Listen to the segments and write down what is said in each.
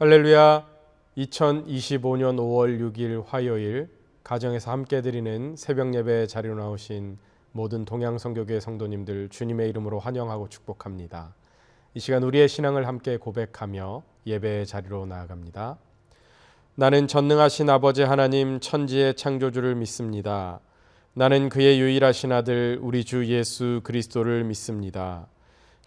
할렐루야. 2025년 5월 6일 화요일 가정에서 함께 드리는 새벽 예배 자리로 나오신 모든 동양선교교회 성도님들 주님의 이름으로 환영하고 축복합니다. 이 시간 우리의 신앙을 함께 고백하며 예배의 자리로 나아갑니다. 나는 전능하신 아버지 하나님 천지의 창조주를 믿습니다. 나는 그의 유일하신 아들 우리 주 예수 그리스도를 믿습니다.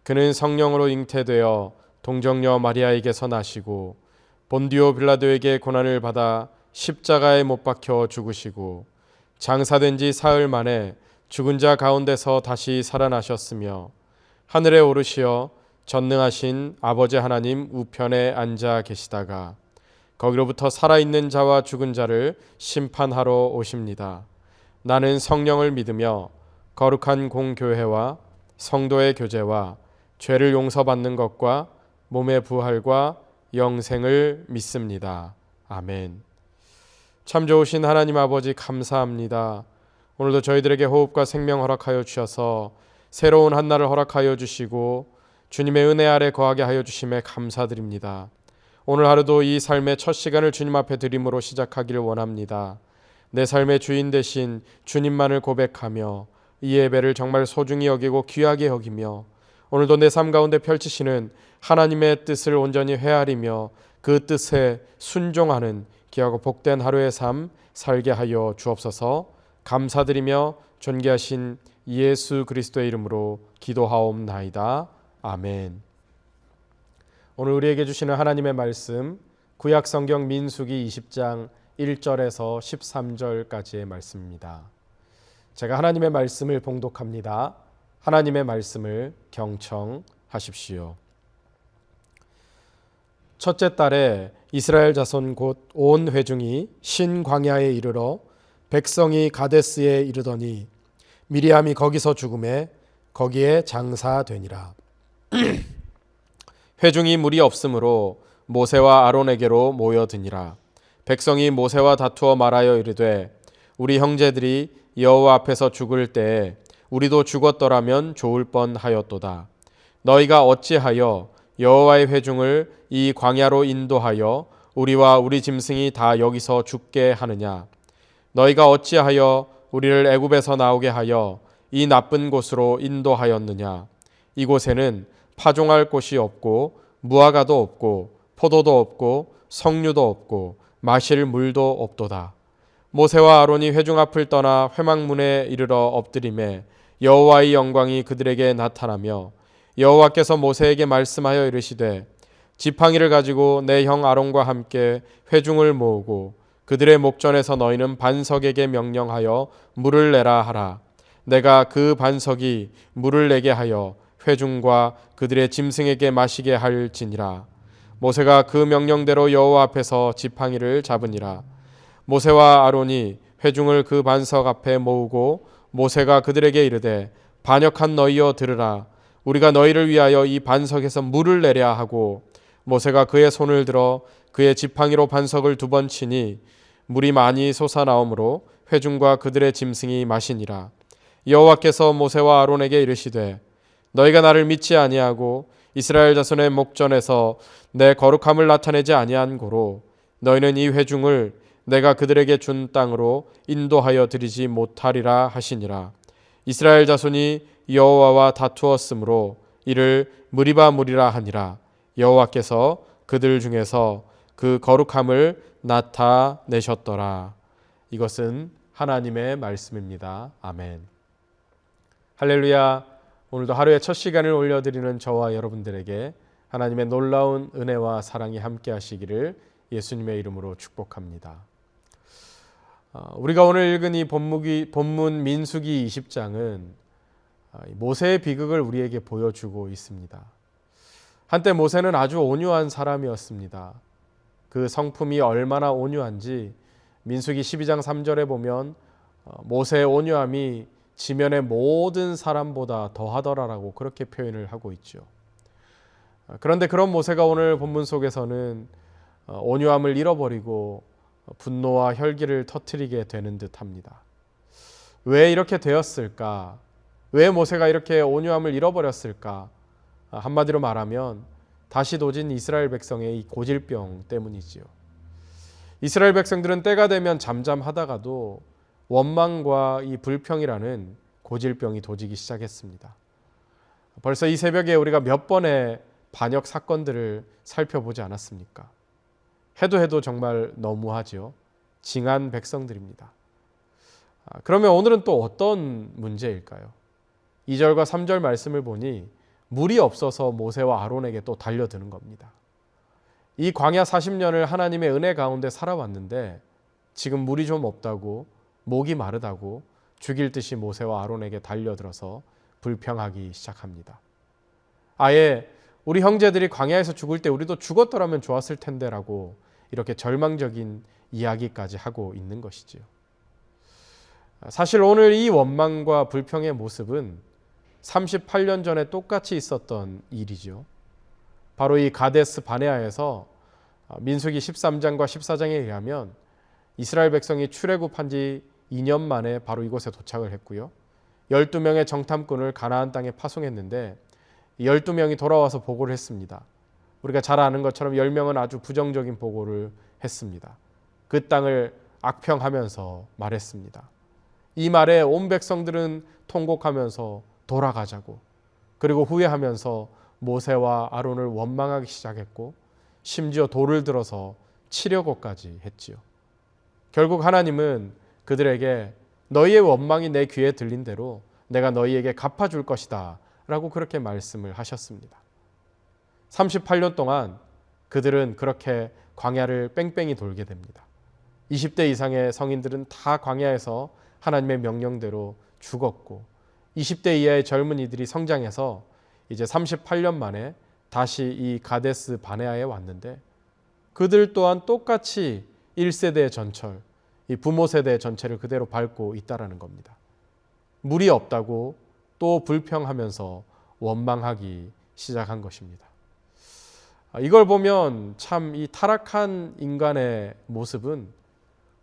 그는 성령으로 잉태되어 동정녀 마리아에게서 나시고 본디오 빌라도에게 고난을 받아 십자가에 못 박혀 죽으시고 장사된 지 사흘 만에 죽은 자 가운데서 다시 살아나셨으며 하늘에 오르시어 전능하신 아버지 하나님 우편에 앉아 계시다가 거기로부터 살아있는 자와 죽은 자를 심판하러 오십니다. 나는 성령을 믿으며 거룩한 공교회와 성도의 교제와 죄를 용서받는 것과 몸의 부활과 영생을 믿습니다. 아멘. 참 좋으신 하나님 아버지 감사합니다. 오늘도 저희들에게 호흡과 생명 허락하여 주셔서 새로운 한날을 허락하여 주시고 주님의 은혜 아래 거하게 하여 주심에 감사드립니다. 오늘 하루도 이 삶의 첫 시간을 주님 앞에 드림으로 시작하기를 원합니다. 내 삶의 주인 되신 주님만을 고백하며 이 예배를 정말 소중히 여기고 귀하게 여기며 오늘도 내 삶 가운데 펼치시는 하나님의 뜻을 온전히 헤아리며 그 뜻에 순종하는 귀하고 복된 하루의 삶 살게 하여 주옵소서. 감사드리며 존귀하신 예수 그리스도의 이름으로 기도하옵나이다. 아멘. 오늘 우리에게 주시는 하나님의 말씀 구약 성경 민수기 20장 1절에서 13절까지의 말씀입니다. 제가 하나님의 말씀을 봉독합니다. 하나님의 말씀을 경청하십시오. 첫째 달에 이스라엘 자손 곧 온 회중이 신 광야에 이르러 백성이 가데스에 이르더니 미리암이 거기서 죽음에 거기에 장사되니라. 회중이 물이 없으므로 모세와 아론에게로 모여드니라. 백성이 모세와 다투어 말하여 이르되 우리 형제들이 여호와 앞에서 죽을 때에 우리도 죽었더라면 좋을 뻔하였도다. 너희가 어찌하여 여호와의 회중을 이 광야로 인도하여 우리와 우리 짐승이 다 여기서 죽게 하느냐? 너희가 어찌하여 우리를 애굽에서 나오게 하여 이 나쁜 곳으로 인도하였느냐? 이곳에는 파종할 곳이 없고 무화과도 없고 포도도 없고 석류도 없고 마실 물도 없도다. 모세와 아론이 회중 앞을 떠나 회막문에 이르러 엎드림에 여호와의 영광이 그들에게 나타나며 여호와께서 모세에게 말씀하여 이르시되 지팡이를 가지고 내 형 아론과 함께 회중을 모으고 그들의 목전에서 너희는 반석에게 명령하여 물을 내라 하라. 내가 그 반석이 물을 내게 하여 회중과 그들의 짐승에게 마시게 할지니라. 모세가 그 명령대로 여호와 앞에서 지팡이를 잡으니라. 모세와 아론이 회중을 그 반석 앞에 모으고 모세가 그들에게 이르되 반역한 너희여 들으라. 우리가 너희를 위하여 이 반석에서 물을 내랴 하고 모세가 그의 손을 들어 그의 지팡이로 반석을 2번 치니 물이 많이 솟아나오므로 회중과 그들의 짐승이 마시니라. 여호와께서 모세와 아론에게 이르시되 너희가 나를 믿지 아니하고 이스라엘 자손의 목전에서 내 거룩함을 나타내지 아니한 고로 너희는 이 회중을 내가 그들에게 준 땅으로 인도하여 드리지 못하리라 하시니라. 이스라엘 자손이 여호와와 다투었으므로 이를 무리바 무리라 하니라. 여호와께서 그들 중에서 그 거룩함을 나타내셨더라. 이것은 하나님의 말씀입니다. 아멘. 할렐루야. 오늘도 하루의 첫 시간을 올려드리는 저와 여러분들에게 하나님의 놀라운 은혜와 사랑이 함께 하시기를 예수님의 이름으로 축복합니다. 우리가 오늘 읽은 이 본문 민수기 20장은 모세의 비극을 우리에게 보여주고 있습니다. 한때 모세는 아주 온유한 사람이었습니다. 그 성품이 얼마나 온유한지 민수기 12장 3절에 보면 모세의 온유함이 지면의 모든 사람보다 더하더라라고 그렇게 표현을 하고 있죠. 그런데 그런 모세가 오늘 본문 속에서는 온유함을 잃어버리고 분노와 혈기를 터뜨리게 되는 듯합니다. 왜 이렇게 되었을까? 왜 모세가 이렇게 온유함을 잃어버렸을까? 한마디로 말하면 다시 도진 이스라엘 백성의 이 고질병 때문이지요. 이스라엘 백성들은 때가 되면 잠잠하다가도 원망과 이 불평이라는 고질병이 도지기 시작했습니다. 벌써 이 새벽에 우리가 몇 번의 반역 사건들을 살펴보지 않았습니까? 해도 정말 너무하죠. 징한 백성들입니다. 그러면 오늘은 또 어떤 문제일까요? 2절과 3절 말씀을 보니 물이 없어서 모세와 아론에게 또 달려드는 겁니다. 이 광야 40년을 하나님의 은혜 가운데 살아왔는데 지금 물이 좀 없다고, 목이 마르다고 죽일 듯이 모세와 아론에게 달려들어서 불평하기 시작합니다. 아예 우리 형제들이 광야에서 죽을 때 우리도 죽었더라면 좋았을 텐데라고 이렇게 절망적인 이야기까지 하고 있는 것이지요. 사실 오늘 이 원망과 불평의 모습은 38년 전에 똑같이 있었던 일이죠. 바로 이 가데스 바네아에서 민수기 13장과 14장에 의하면 이스라엘 백성이 출애굽한 지 2년 만에 바로 이곳에 도착을 했고요. 12명의 정탐꾼을 가나안 땅에 파송했는데 12명이 돌아와서 보고를 했습니다. 우리가 잘 아는 것처럼 10명은 아주 부정적인 보고를 했습니다. 그 땅을 악평하면서 말했습니다. 이 말에 온 백성들은 통곡하면서 돌아가자고, 그리고 후회하면서 모세와 아론을 원망하기 시작했고 심지어 돌을 들어서 치려고까지 했지요. 결국 하나님은 그들에게 너희의 원망이 내 귀에 들린 대로 내가 너희에게 갚아줄 것이다 라고 그렇게 말씀을 하셨습니다. 38년 동안 그들은 그렇게 광야를 뺑뺑이 돌게 됩니다. 20대 이상의 성인들은 다 광야에서 하나님의 명령대로 죽었고 20대 이하의 젊은이들이 성장해서 이제 38년 만에 다시 이 가데스 바네아에 왔는데 그들 또한 똑같이 1세대의 전철, 이 부모 세대의 전체를 그대로 밟고 있다라는 겁니다. 물이 없다고 또 불평하면서 원망하기 시작한 것입니다. 이걸 보면 참 이 타락한 인간의 모습은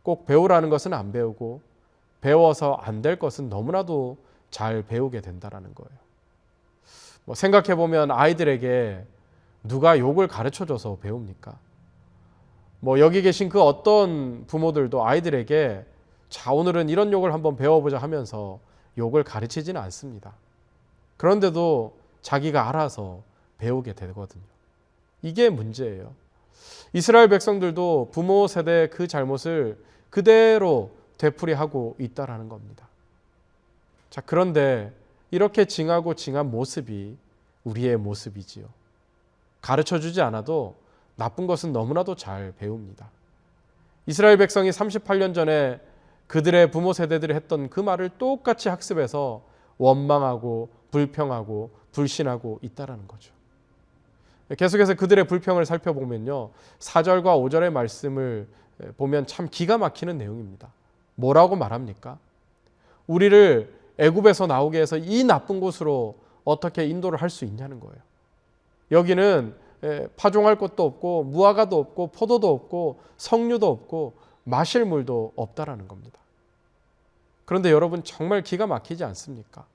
꼭 배우라는 것은 안 배우고 배워서 안 될 것은 너무나도 잘 배우게 된다라는 거예요. 생각해 보면 아이들에게 누가 욕을 가르쳐줘서 배웁니까? 여기 계신 그 어떤 부모들도 아이들에게 자 오늘은 이런 욕을 한번 배워보자 하면서 욕을 가르치지는 않습니다. 그런데도 자기가 알아서 배우게 되거든요. 이게 문제예요. 이스라엘 백성들도 부모 세대의 그 잘못을 그대로 되풀이하고 있다라는 겁니다. 자, 그런데 이렇게 징하고 징한 모습이 우리의 모습이지요. 가르쳐주지 않아도 나쁜 것은 너무나도 잘 배웁니다. 이스라엘 백성이 38년 전에 그들의 부모 세대들이 했던 그 말을 똑같이 학습해서 원망하고 불평하고 불신하고 있다라는 거죠. 계속해서 그들의 불평을 살펴보면요. 4절과 5절의 말씀을 보면 참 기가 막히는 내용입니다. 뭐라고 말합니까? 우리를 애굽에서 나오게 해서 이 나쁜 곳으로 어떻게 인도를 할 수 있냐는 거예요. 여기는 파종할 것도 없고 무화과도 없고 포도도 없고 석류도 없고 마실 물도 없다라는 겁니다. 그런데 여러분 정말 기가 막히지 않습니까?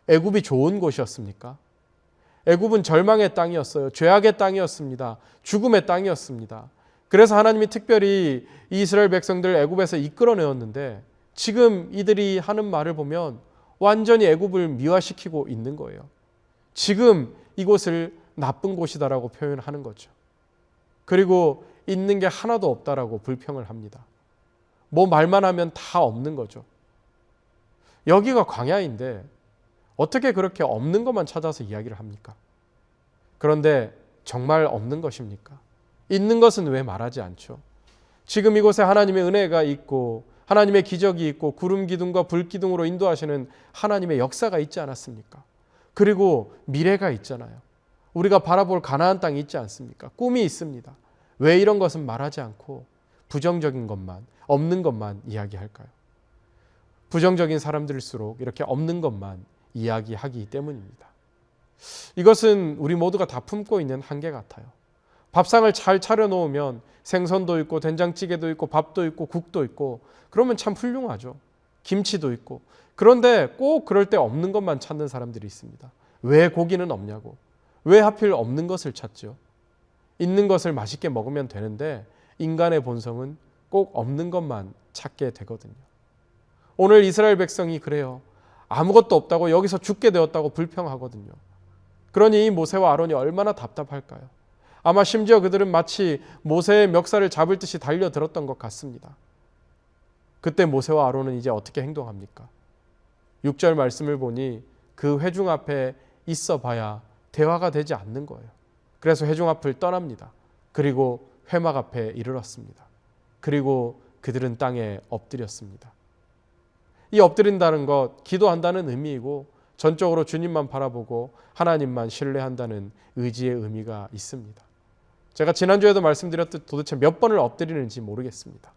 애굽이 좋은 곳이었습니까? 애굽은 절망의 땅이었어요. 죄악의 땅이었습니다. 죽음의 땅이었습니다. 그래서 하나님이 특별히 이스라엘 백성들을 애굽에서 이끌어내었는데 지금 이들이 하는 말을 보면 완전히 애굽을 미화시키고 있는 거예요. 지금 이곳을 나쁜 곳이다라고 표현하는 거죠. 그리고 있는 게 하나도 없다라고 불평을 합니다. 말만 하면 다 없는 거죠. 여기가 광야인데 어떻게 그렇게 없는 것만 찾아서 이야기를 합니까? 그런데 정말 없는 것입니까? 있는 것은 왜 말하지 않죠? 지금 이곳에 하나님의 은혜가 있고 하나님의 기적이 있고 구름 기둥과 불 기둥으로 인도하시는 하나님의 역사가 있지 않았습니까? 그리고 미래가 있잖아요. 우리가 바라볼 가나안 땅이 있지 않습니까? 꿈이 있습니다. 왜 이런 것은 말하지 않고 부정적인 것만, 없는 것만 이야기할까요? 부정적인 사람들일수록 이렇게 없는 것만 이야기하기 때문입니다. 이것은 우리 모두가 다 품고 있는 한계 같아요. 밥상을 잘 차려놓으면 생선도 있고 된장찌개도 있고 밥도 있고 국도 있고 그러면 참 훌륭하죠. 김치도 있고. 그런데 꼭 그럴 때 없는 것만 찾는 사람들이 있습니다. 왜 고기는 없냐고. 왜 하필 없는 것을 찾죠? 있는 것을 맛있게 먹으면 되는데 인간의 본성은 꼭 없는 것만 찾게 되거든요. 오늘 이스라엘 백성이 그래요. 아무것도 없다고 여기서 죽게 되었다고 불평하거든요. 그러니 이 모세와 아론이 얼마나 답답할까요? 아마 심지어 그들은 마치 모세의 멱살을 잡을 듯이 달려들었던 것 같습니다. 그때 모세와 아론은 이제 어떻게 행동합니까? 6절 말씀을 보니 그 회중 앞에 있어 봐야 대화가 되지 않는 거예요. 그래서 회중 앞을 떠납니다. 그리고 회막 앞에 이르렀습니다. 그리고 그들은 땅에 엎드렸습니다. 이 엎드린다는 것, 기도한다는 의미이고 전적으로 주님만 바라보고 하나님만 신뢰한다는 의지의 의미가 있습니다. 제가 지난주에도 말씀드렸듯 도대체 몇 번을 엎드리는지 모르겠습니다.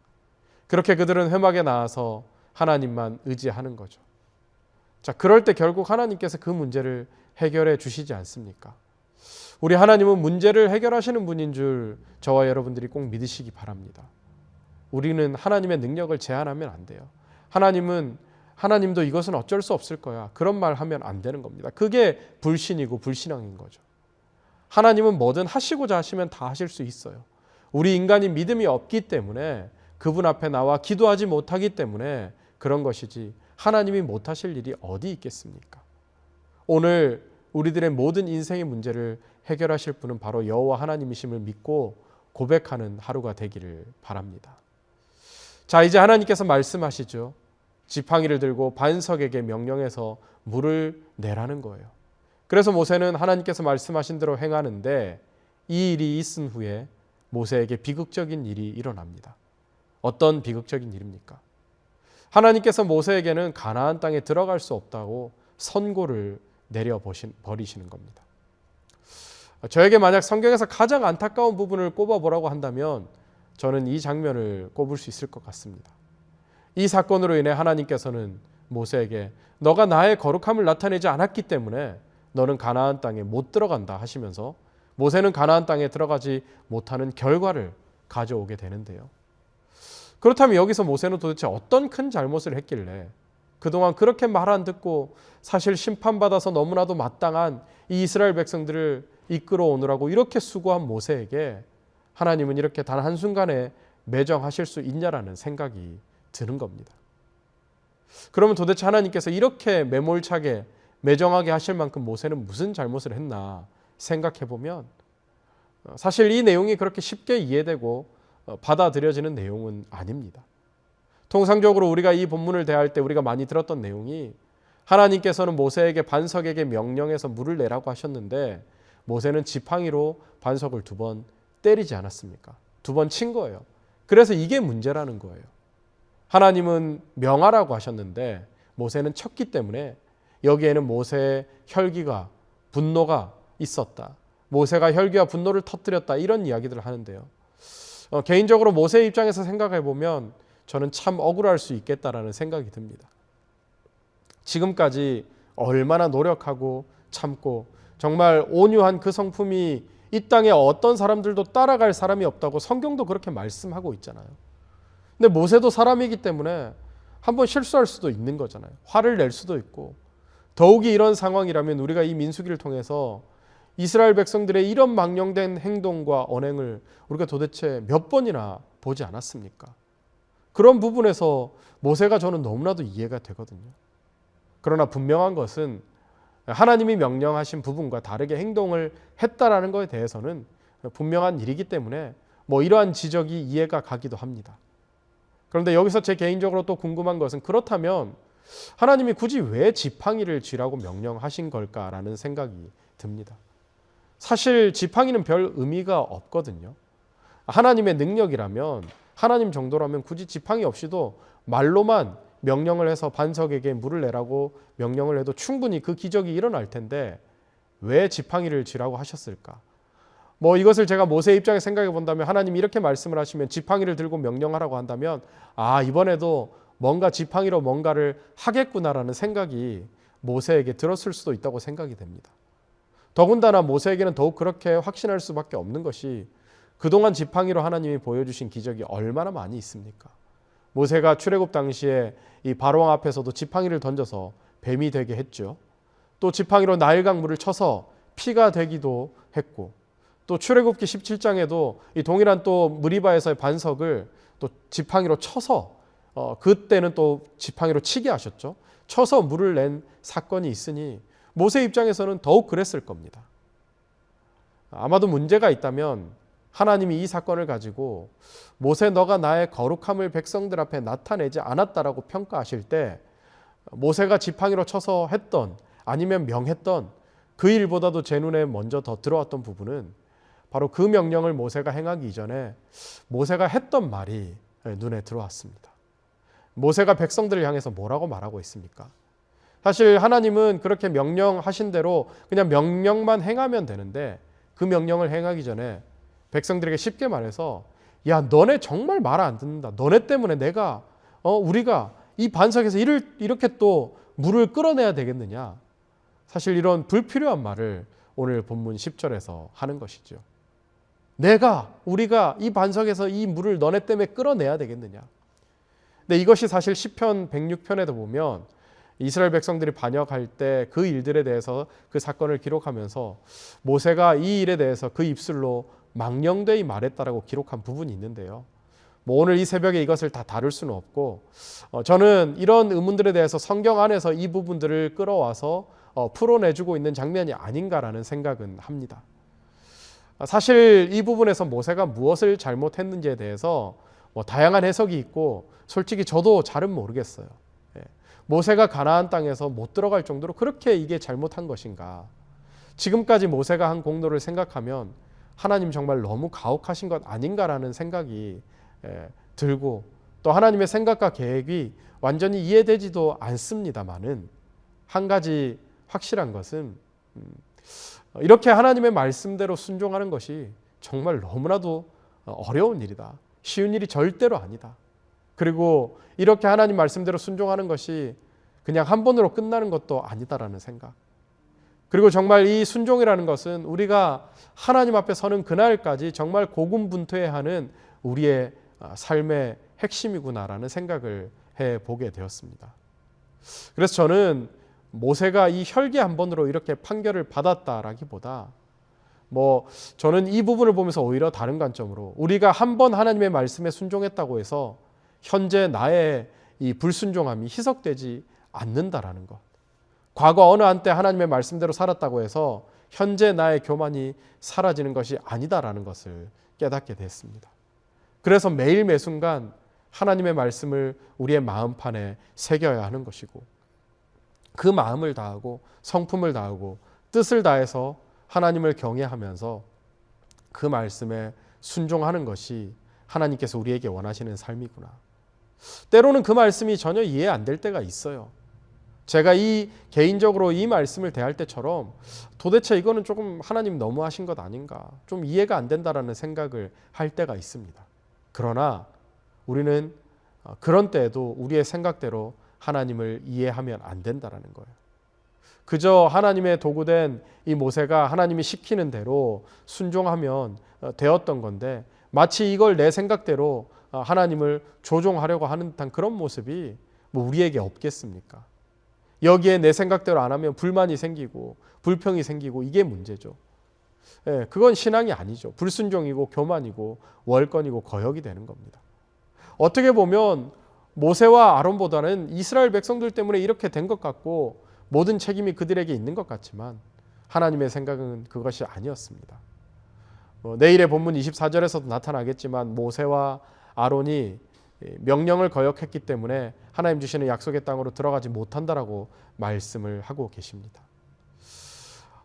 그렇게 그들은 회막에 나와서 하나님만 의지하는 거죠. 자, 그럴 때 결국 하나님께서 그 문제를 해결해 주시지 않습니까? 우리 하나님은 문제를 해결하시는 분인 줄 저와 여러분들이 꼭 믿으시기 바랍니다. 우리는 하나님의 능력을 제한하면 안 돼요. 하나님도 이것은 어쩔 수 없을 거야. 그런 말 하면 안 되는 겁니다. 그게 불신이고 불신앙인 거죠. 하나님은 뭐든 하시고자 하시면 다 하실 수 있어요. 우리 인간이 믿음이 없기 때문에 그분 앞에 나와 기도하지 못하기 때문에 그런 것이지 하나님이 못하실 일이 어디 있겠습니까? 오늘 우리들의 모든 인생의 문제를 해결하실 분은 바로 여호와 하나님이심을 믿고 고백하는 하루가 되기를 바랍니다. 자, 이제 하나님께서 말씀하시죠. 지팡이를 들고 반석에게 명령해서 물을 내라는 거예요. 그래서 모세는 하나님께서 말씀하신 대로 행하는데 이 일이 있은 후에 모세에게 비극적인 일이 일어납니다. 어떤 비극적인 일입니까? 하나님께서 모세에게는 가나안 땅에 들어갈 수 없다고 선고를 내려버리시는 겁니다. 저에게 만약 성경에서 가장 안타까운 부분을 꼽아보라고 한다면 저는 이 장면을 꼽을 수 있을 것 같습니다. 이 사건으로 인해 하나님께서는 모세에게 너가 나의 거룩함을 나타내지 않았기 때문에 너는 가나안 땅에 못 들어간다 하시면서 모세는 가나안 땅에 들어가지 못하는 결과를 가져오게 되는데요. 그렇다면 여기서 모세는 도대체 어떤 큰 잘못을 했길래 그동안 그렇게 말 안 듣고 사실 심판받아서 너무나도 마땅한 이 이스라엘 백성들을 이끌어 오느라고 이렇게 수고한 모세에게 하나님은 이렇게 단 한순간에 매정하실 수 있냐라는 생각이 드는 겁니다. 그러면 도대체 하나님께서 이렇게 매몰차게 매정하게 하실 만큼 모세는 무슨 잘못을 했나 생각해 보면 사실 이 내용이 그렇게 쉽게 이해되고 받아들여지는 내용은 아닙니다. 통상적으로 우리가 이 본문을 대할 때 우리가 많이 들었던 내용이 하나님께서는 모세에게 반석에게 명령해서 물을 내라고 하셨는데 모세는 지팡이로 반석을 2번 때리지 않았습니까? 2번 친 거예요. 그래서 이게 문제라는 거예요. 하나님은 명하라고 하셨는데 모세는 쳤기 때문에 여기에는 모세의 혈기가 분노가 있었다. 모세가 혈기와 분노를 터뜨렸다. 이런 이야기들을 하는데요. 개인적으로 모세의 입장에서 생각해 보면 저는 참 억울할 수 있겠다라는 생각이 듭니다. 지금까지 얼마나 노력하고 참고 정말 온유한 그 성품이 이 땅에 어떤 사람들도 따라갈 사람이 없다고 성경도 그렇게 말씀하고 있잖아요. 근데 모세도 사람이기 때문에 한번 실수할 수도 있는 거잖아요. 화를 낼 수도 있고 더욱이 이런 상황이라면 우리가 이 민수기를 통해서 이스라엘 백성들의 이런 망령된 행동과 언행을 우리가 도대체 몇 번이나 보지 않았습니까? 그런 부분에서 모세가 저는 너무나도 이해가 되거든요. 그러나 분명한 것은 하나님이 명령하신 부분과 다르게 행동을 했다라는 것에 대해서는 분명한 일이기 때문에 이러한 지적이 이해가 가기도 합니다. 그런데 여기서 제 개인적으로 또 궁금한 것은 그렇다면 하나님이 굳이 왜 지팡이를 쥐라고 명령하신 걸까라는 생각이 듭니다. 사실 지팡이는 별 의미가 없거든요. 하나님의 능력이라면 하나님 정도라면 굳이 지팡이 없이도 말로만 명령을 해서 반석에게 물을 내라고 명령을 해도 충분히 그 기적이 일어날 텐데 왜 지팡이를 쥐라고 하셨을까? 이것을 제가 모세의 입장에 생각해 본다면 하나님이 이렇게 말씀을 하시면 지팡이를 들고 명령하라고 한다면 이번에도 뭔가 지팡이로 뭔가를 하겠구나라는 생각이 모세에게 들었을 수도 있다고 생각이 됩니다. 더군다나 모세에게는 더욱 그렇게 확신할 수밖에 없는 것이 그동안 지팡이로 하나님이 보여주신 기적이 얼마나 많이 있습니까? 모세가 출애굽 당시에 이 바로왕 앞에서도 지팡이를 던져서 뱀이 되게 했죠. 또 지팡이로 나일강 물을 쳐서 피가 되기도 했고, 또 출애굽기 17장에도 이 동일한 또 무리바에서의 반석을 또 지팡이로 쳐서 그때는 또 지팡이로 치게 하셨죠. 쳐서 물을 낸 사건이 있으니 모세 입장에서는 더욱 그랬을 겁니다. 아마도 문제가 있다면 하나님이 이 사건을 가지고 모세 너가 나의 거룩함을 백성들 앞에 나타내지 않았다라고 평가하실 때 모세가 지팡이로 쳐서 했던 아니면 명했던 그 일보다도 제 눈에 먼저 더 들어왔던 부분은 바로 그 명령을 모세가 행하기 이전에 모세가 했던 말이 눈에 들어왔습니다. 모세가 백성들을 향해서 뭐라고 말하고 있습니까? 사실 하나님은 그렇게 명령하신 대로 그냥 명령만 행하면 되는데 그 명령을 행하기 전에 백성들에게 쉽게 말해서 야 너네 정말 말 안 듣는다. 너네 때문에 우리가 이 반석에서 이렇게 또 물을 끌어내야 되겠느냐. 사실 이런 불필요한 말을 오늘 본문 10절에서 하는 것이죠. 우리가 이 반석에서 이 물을 너네 때문에 끌어내야 되겠느냐. 근데 이것이 사실 시편 106편에도 보면 이스라엘 백성들이 반역할 때 그 일들에 대해서 그 사건을 기록하면서 모세가 이 일에 대해서 그 입술로 망령되이 말했다라고 기록한 부분이 있는데요. 오늘 이 새벽에 이것을 다 다룰 수는 없고 저는 이런 의문들에 대해서 성경 안에서 이 부분들을 끌어와서 풀어내주고 있는 장면이 아닌가라는 생각은 합니다. 사실 이 부분에서 모세가 무엇을 잘못했는지에 대해서 다양한 해석이 있고 솔직히 저도 잘은 모르겠어요. 모세가 가나안 땅에서 못 들어갈 정도로 그렇게 이게 잘못한 것인가. 지금까지 모세가 한 공로를 생각하면 하나님 정말 너무 가혹하신 것 아닌가라는 생각이 들고 또 하나님의 생각과 계획이 완전히 이해되지도 않습니다만은 한 가지 확실한 것은 이렇게 하나님의 말씀대로 순종하는 것이 정말 너무나도 어려운 일이다. 쉬운 일이 절대로 아니다. 그리고 이렇게 하나님 말씀대로 순종하는 것이 그냥 한 번으로 끝나는 것도 아니다라는 생각. 그리고 정말 이 순종이라는 것은 우리가 하나님 앞에 서는 그날까지 정말 고군분투해야 하는 우리의 삶의 핵심이구나라는 생각을 해보게 되었습니다. 그래서 저는 모세가 이 혈기 한 번으로 이렇게 판결을 받았다라기보다 저는 이 부분을 보면서 오히려 다른 관점으로 우리가 한 번 하나님의 말씀에 순종했다고 해서 현재 나의 이 불순종함이 희석되지 않는다라는 것. 과거 어느 한때 하나님의 말씀대로 살았다고 해서 현재 나의 교만이 사라지는 것이 아니다라는 것을 깨닫게 됐습니다. 그래서 매일 매순간 하나님의 말씀을 우리의 마음판에 새겨야 하는 것이고 그 마음을 다하고 성품을 다하고 뜻을 다해서 하나님을 경외하면서 그 말씀에 순종하는 것이 하나님께서 우리에게 원하시는 삶이구나. 때로는 그 말씀이 전혀 이해 안 될 때가 있어요. 제가 개인적으로 이 말씀을 대할 때처럼 도대체 이거는 조금 하나님 너무하신 것 아닌가, 좀 이해가 안 된다라는 생각을 할 때가 있습니다. 그러나 우리는 그런 때에도 우리의 생각대로 하나님을 이해하면 안 된다라는 거예요. 그저 하나님의 도구된 이 모세가 하나님이 시키는 대로 순종하면 되었던 건데 마치 이걸 내 생각대로 하나님을 조종하려고 하는 듯한 그런 모습이 우리에게 없겠습니까? 여기에 내 생각대로 안 하면 불만이 생기고 불평이 생기고 이게 문제죠. 그건 신앙이 아니죠. 불순종이고 교만이고 월권이고 거역이 되는 겁니다. 어떻게 보면 모세와 아론보다는 이스라엘 백성들 때문에 이렇게 된 것 같고 모든 책임이 그들에게 있는 것 같지만 하나님의 생각은 그것이 아니었습니다. 내일의 본문 24절에서도 나타나겠지만 모세와 아론이 명령을 거역했기 때문에 하나님 주시는 약속의 땅으로 들어가지 못한다라고 말씀을 하고 계십니다.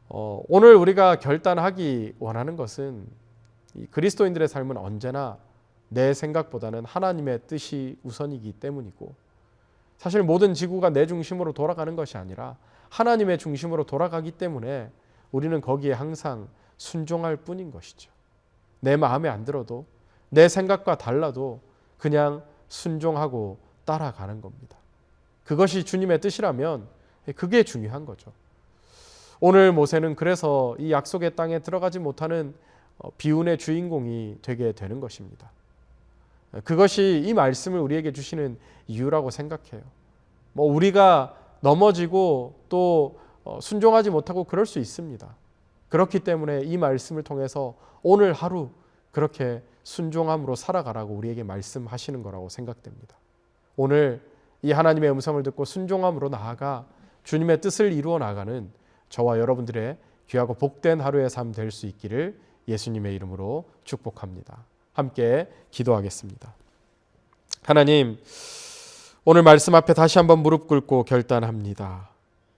오늘 우리가 결단하기 원하는 것은 이 그리스도인들의 삶은 언제나 내 생각보다는 하나님의 뜻이 우선이기 때문이고 사실 모든 지구가 내 중심으로 돌아가는 것이 아니라 하나님의 중심으로 돌아가기 때문에 우리는 거기에 항상 순종할 뿐인 것이죠. 내 마음에 안 들어도 내 생각과 달라도 그냥 순종하고 따라가는 겁니다. 그것이 주님의 뜻이라면 그게 중요한 거죠. 오늘 모세는 그래서 이 약속의 땅에 들어가지 못하는 비운의 주인공이 되게 되는 것입니다. 그것이 이 말씀을 우리에게 주시는 이유라고 생각해요. 우리가 넘어지고 또 순종하지 못하고 그럴 수 있습니다. 그렇기 때문에 이 말씀을 통해서 오늘 하루 그렇게 순종함으로 살아가라고 우리에게 말씀하시는 거라고 생각됩니다. 오늘 이 하나님의 음성을 듣고 순종함으로 나아가 주님의 뜻을 이루어 나가는 저와 여러분들의 귀하고 복된 하루의 삶 될 수 있기를 예수님의 이름으로 축복합니다. 함께 기도하겠습니다. 하나님, 오늘 말씀 앞에 다시 한번 무릎 꿇고 결단합니다.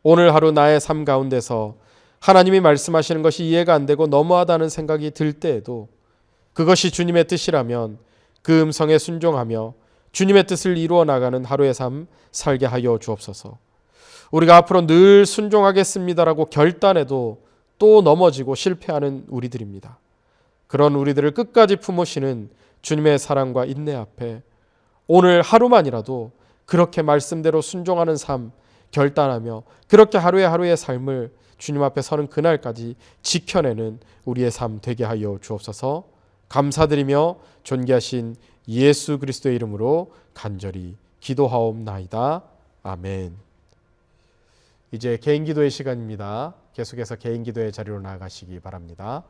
오늘 하루 나의 삶 가운데서 하나님이 말씀하시는 것이 이해가 안 되고 너무하다는 생각이 들 때에도 그것이 주님의 뜻이라면 그 음성에 순종하며 주님의 뜻을 이루어 나가는 하루의 삶 살게 하여 주옵소서. 우리가 앞으로 늘 순종하겠습니다라고 결단해도 또 넘어지고 실패하는 우리들입니다. 그런 우리들을 끝까지 품으시는 주님의 사랑과 인내 앞에 오늘 하루만이라도 그렇게 말씀대로 순종하는 삶 결단하며 그렇게 하루의 삶을 주님 앞에 서는 그날까지 지켜내는 우리의 삶 되게 하여 주옵소서. 감사드리며 존귀하신 예수 그리스도의 이름으로 간절히 기도하옵나이다. 아멘. 이제 개인 기도의 시간입니다. 계속해서 개인 기도의 자리로 나아가시기 바랍니다.